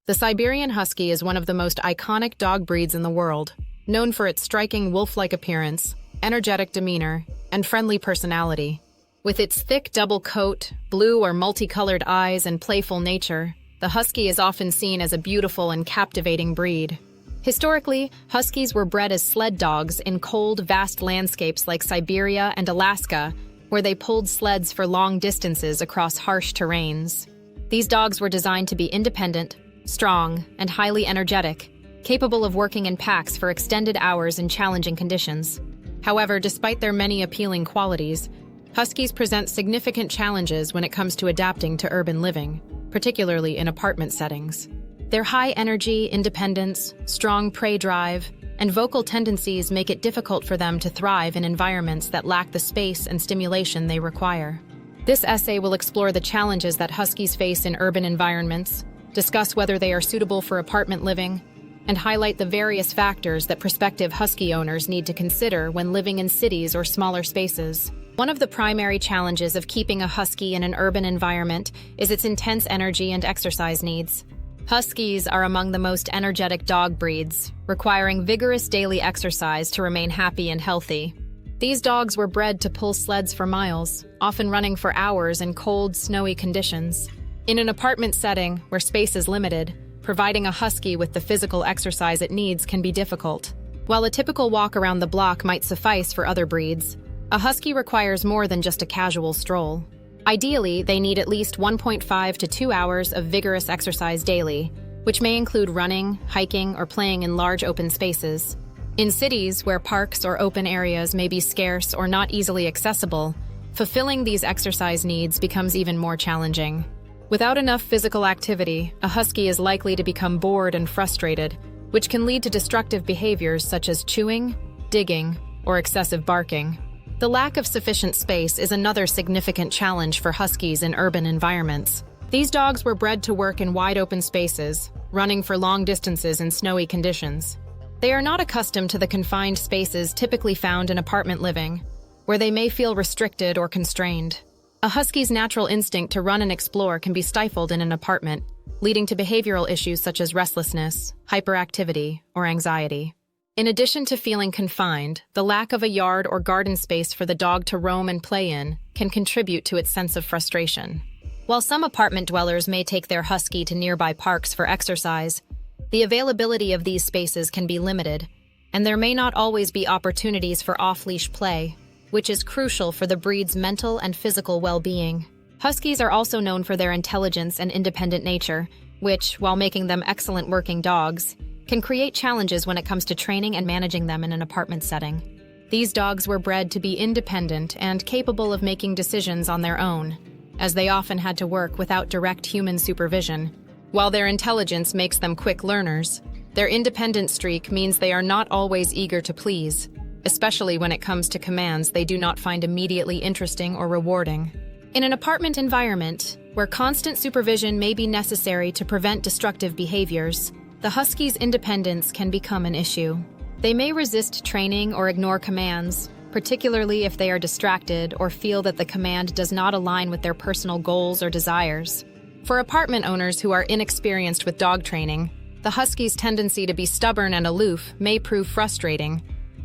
The Siberian Husky is one of the most iconic dog breeds in the world, known for its striking wolf-like appearance, energetic demeanor, and friendly personality. With its thick double coat, blue or multicolored eyes, and playful nature, the Husky is often seen as a beautiful and captivating breed. Historically, Huskies were bred as sled dogs in cold, vast landscapes like Siberia and Alaska, where they pulled sleds for long distances across harsh terrains. These dogs were designed to be independent, strong, and highly energetic, capable of working in packs for extended hours in challenging conditions. However, despite their many appealing qualities, Huskies present significant challenges when it comes to adapting to urban living, particularly in apartment settings. Their high energy, independence, strong prey drive, and vocal tendencies make it difficult for them to thrive in environments that lack the space and stimulation they require. This essay will explore the challenges that Huskies face in urban environments, discuss whether they are suitable for apartment living, and highlight the various factors that prospective Husky owners need to consider when living in cities or smaller spaces. One of the primary challenges of keeping a Husky in an urban environment is its intense energy and exercise needs. Huskies are among the most energetic dog breeds, requiring vigorous daily exercise to remain happy and healthy. These dogs were bred to pull sleds for miles, often running for hours in cold, snowy conditions. In an apartment setting where space is limited, providing a Husky with the physical exercise it needs can be difficult. While a typical walk around the block might suffice for other breeds, a Husky requires more than just a casual stroll. Ideally, they need at least 1.5 to 2 hours of vigorous exercise daily, which may include running, hiking, or playing in large open spaces. In cities where parks or open areas may be scarce or not easily accessible, fulfilling these exercise needs becomes even more challenging. Without enough physical activity, a Husky is likely to become bored and frustrated, which can lead to destructive behaviors such as chewing, digging, or excessive barking. The lack of sufficient space is another significant challenge for Huskies in urban environments. These dogs were bred to work in wide open spaces, running for long distances in snowy conditions. They are not accustomed to the confined spaces typically found in apartment living, where they may feel restricted or constrained. A Husky's natural instinct to run and explore can be stifled in an apartment, leading to behavioral issues such as restlessness, hyperactivity, or anxiety. In addition to feeling confined, the lack of a yard or garden space for the dog to roam and play in can contribute to its sense of frustration. While some apartment dwellers may take their Husky to nearby parks for exercise, the availability of these spaces can be limited, and there may not always be opportunities for off-leash play, which is crucial for the breed's mental and physical well-being. Huskies are also known for their intelligence and independent nature, which, while making them excellent working dogs, can create challenges when it comes to training and managing them in an apartment setting. These dogs were bred to be independent and capable of making decisions on their own, as they often had to work without direct human supervision. While their intelligence makes them quick learners, their independent streak means they are not always eager to please, especially when it comes to commands they do not find immediately interesting or rewarding. In an apartment environment, where constant supervision may be necessary to prevent destructive behaviors, the Husky's independence can become an issue. They may resist training or ignore commands, particularly if they are distracted or feel that the command does not align with their personal goals or desires. For apartment owners who are inexperienced with dog training, the Husky's tendency to be stubborn and aloof may prove frustrating,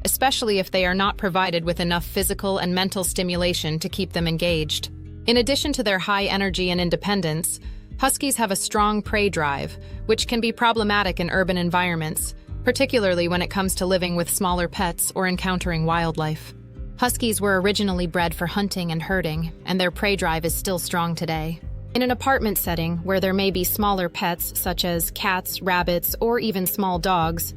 especially if they are not provided with enough physical and mental stimulation to keep them engaged. In addition to their high energy and independence, Huskies have a strong prey drive, which can be problematic in urban environments, particularly when it comes to living with smaller pets or encountering wildlife. Huskies were originally bred for hunting and herding, and their prey drive is still strong today. In an apartment setting where there may be smaller pets such as cats, rabbits, or even small dogs,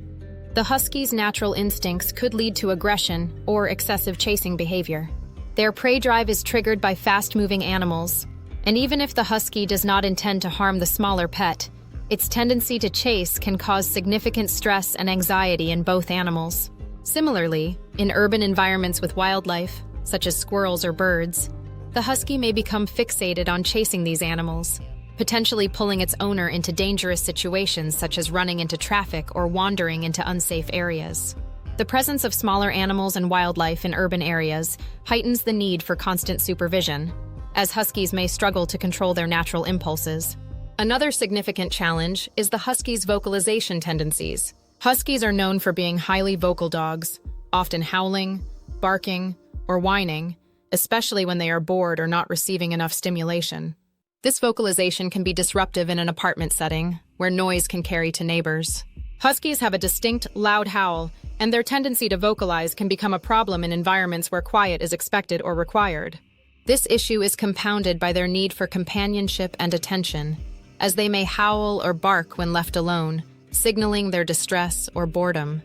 the Husky's natural instincts could lead to aggression or excessive chasing behavior. Their prey drive is triggered by fast-moving animals, and even if the Husky does not intend to harm the smaller pet, its tendency to chase can cause significant stress and anxiety in both animals. Similarly, in urban environments with wildlife, such as squirrels or birds, the Husky may become fixated on chasing these animals, potentially pulling its owner into dangerous situations such as running into traffic or wandering into unsafe areas. The presence of smaller animals and wildlife in urban areas heightens the need for constant supervision, as Huskies may struggle to control their natural impulses. Another significant challenge is the Husky's vocalization tendencies. Huskies are known for being highly vocal dogs, often howling, barking, or whining, especially when they are bored or not receiving enough stimulation. This vocalization can be disruptive in an apartment setting, where noise can carry to neighbors. Huskies have a distinct, loud howl, and their tendency to vocalize can become a problem in environments where quiet is expected or required. This issue is compounded by their need for companionship and attention, as they may howl or bark when left alone, signaling their distress or boredom.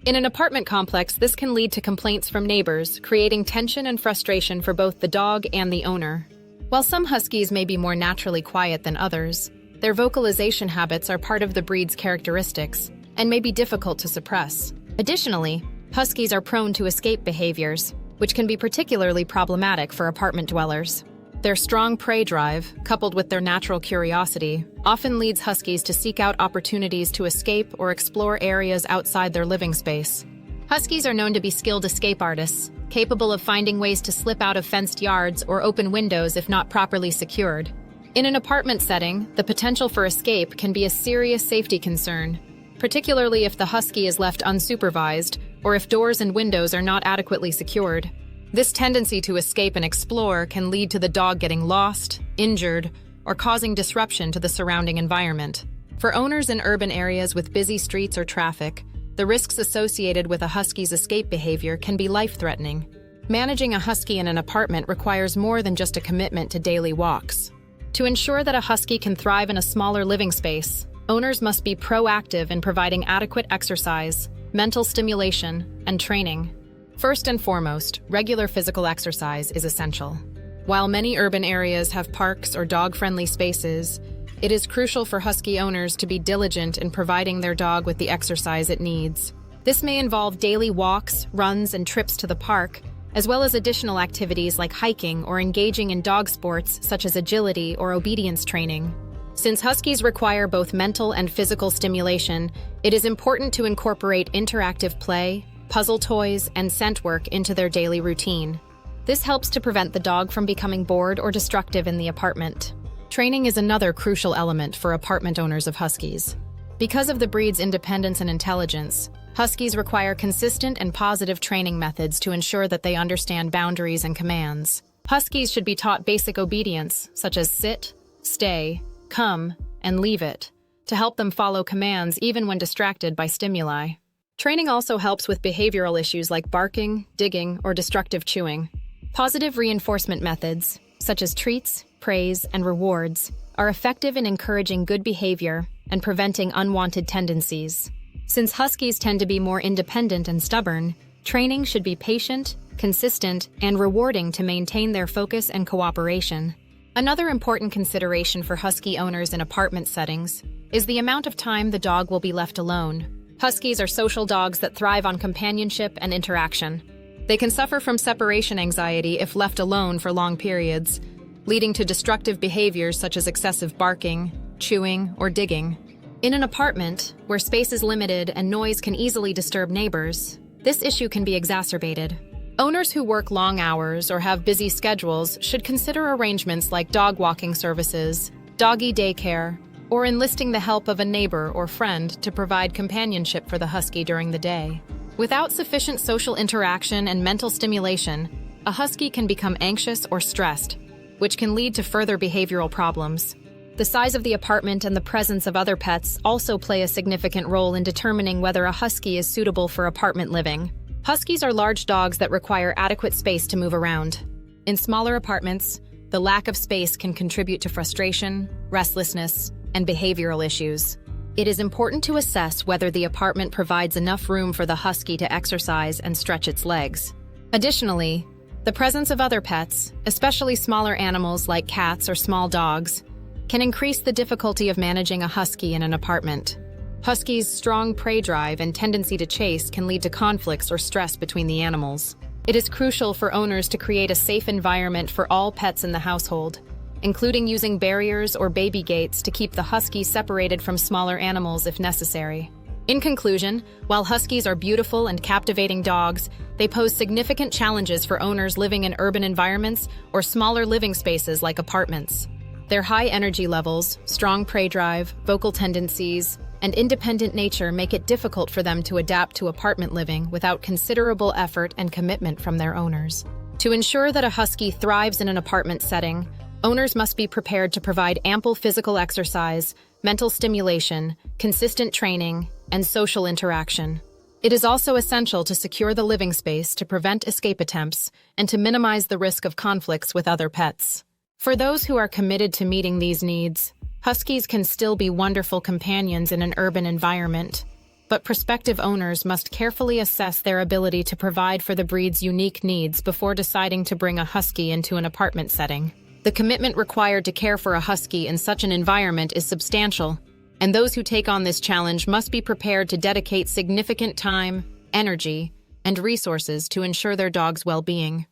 In an apartment complex, this can lead to complaints from neighbors, creating tension and frustration for both the dog and the owner. While some Huskies may be more naturally quiet than others, their vocalization habits are part of the breed's characteristics and may be difficult to suppress. Additionally, Huskies are prone to escape behaviors, which can be particularly problematic for apartment dwellers. Their strong prey drive, coupled with their natural curiosity, often leads Huskies to seek out opportunities to escape or explore areas outside their living space. Huskies are known to be skilled escape artists, capable of finding ways to slip out of fenced yards or open windows if not properly secured. In an apartment setting, the potential for escape can be a serious safety concern, particularly if the Husky is left unsupervised or if doors and windows are not adequately secured. This tendency to escape and explore can lead to the dog getting lost, injured, or causing disruption to the surrounding environment. For owners in urban areas with busy streets or traffic, the risks associated with a Husky's escape behavior can be life-threatening. Managing a Husky in an apartment requires more than just a commitment to daily walks. To ensure that a Husky can thrive in a smaller living space, owners must be proactive in providing adequate exercise, mental stimulation, and training. First and foremost, regular physical exercise is essential. While many urban areas have parks or dog-friendly spaces, it is crucial for Husky owners to be diligent in providing their dog with the exercise it needs. This may involve daily walks, runs, and trips to the park, as well as additional activities like hiking or engaging in dog sports such as agility or obedience training. Since Huskies require both mental and physical stimulation, it is important to incorporate interactive play, puzzle toys, and scent work into their daily routine. This helps to prevent the dog from becoming bored or destructive in the apartment. Training is another crucial element for apartment owners of Huskies. Because of the breed's independence and intelligence, Huskies require consistent and positive training methods to ensure that they understand boundaries and commands. Huskies should be taught basic obedience, such as sit, stay, come, and leave it, to help them follow commands even when distracted by stimuli. Training also helps with behavioral issues like barking, digging, or destructive chewing. Positive reinforcement methods, such as treats, praise, and rewards, are effective in encouraging good behavior and preventing unwanted tendencies. Since Huskies tend to be more independent and stubborn, training should be patient, consistent, and rewarding to maintain their focus and cooperation. Another important consideration for Husky owners in apartment settings is the amount of time the dog will be left alone. Huskies are social dogs that thrive on companionship and interaction. They can suffer from separation anxiety if left alone for long periods, leading to destructive behaviors such as excessive barking, chewing, or digging. In an apartment, where space is limited and noise can easily disturb neighbors, this issue can be exacerbated. Owners who work long hours or have busy schedules should consider arrangements like dog walking services, doggy daycare, or enlisting the help of a neighbor or friend to provide companionship for the Husky during the day. Without sufficient social interaction and mental stimulation, a Husky can become anxious or stressed, which can lead to further behavioral problems. The size of the apartment and the presence of other pets also play a significant role in determining whether a Husky is suitable for apartment living. Huskies are large dogs that require adequate space to move around. In smaller apartments, the lack of space can contribute to frustration, restlessness, and behavioral issues. It is important to assess whether the apartment provides enough room for the Husky to exercise and stretch its legs. Additionally, the presence of other pets, especially smaller animals like cats or small dogs, can increase the difficulty of managing a Husky in an apartment. Huskies' strong prey drive and tendency to chase can lead to conflicts or stress between the animals. It is crucial for owners to create a safe environment for all pets in the household, including using barriers or baby gates to keep the Husky separated from smaller animals if necessary. In conclusion, while Huskies are beautiful and captivating dogs, they pose significant challenges for owners living in urban environments or smaller living spaces like apartments. Their high energy levels, strong prey drive, vocal tendencies, and independent nature make it difficult for them to adapt to apartment living without considerable effort and commitment from their owners. To ensure that a husky thrives in an apartment setting, owners must be prepared to provide ample physical exercise, mental stimulation, consistent training, and social interaction. It is also essential to secure the living space to prevent escape attempts and to minimize the risk of conflicts with other pets. For those who are committed to meeting these needs, Huskies can still be wonderful companions in an urban environment, but prospective owners must carefully assess their ability to provide for the breed's unique needs before deciding to bring a Husky into an apartment setting. The commitment required to care for a Husky in such an environment is substantial, and those who take on this challenge must be prepared to dedicate significant time, energy, and resources to ensure their dog's well-being.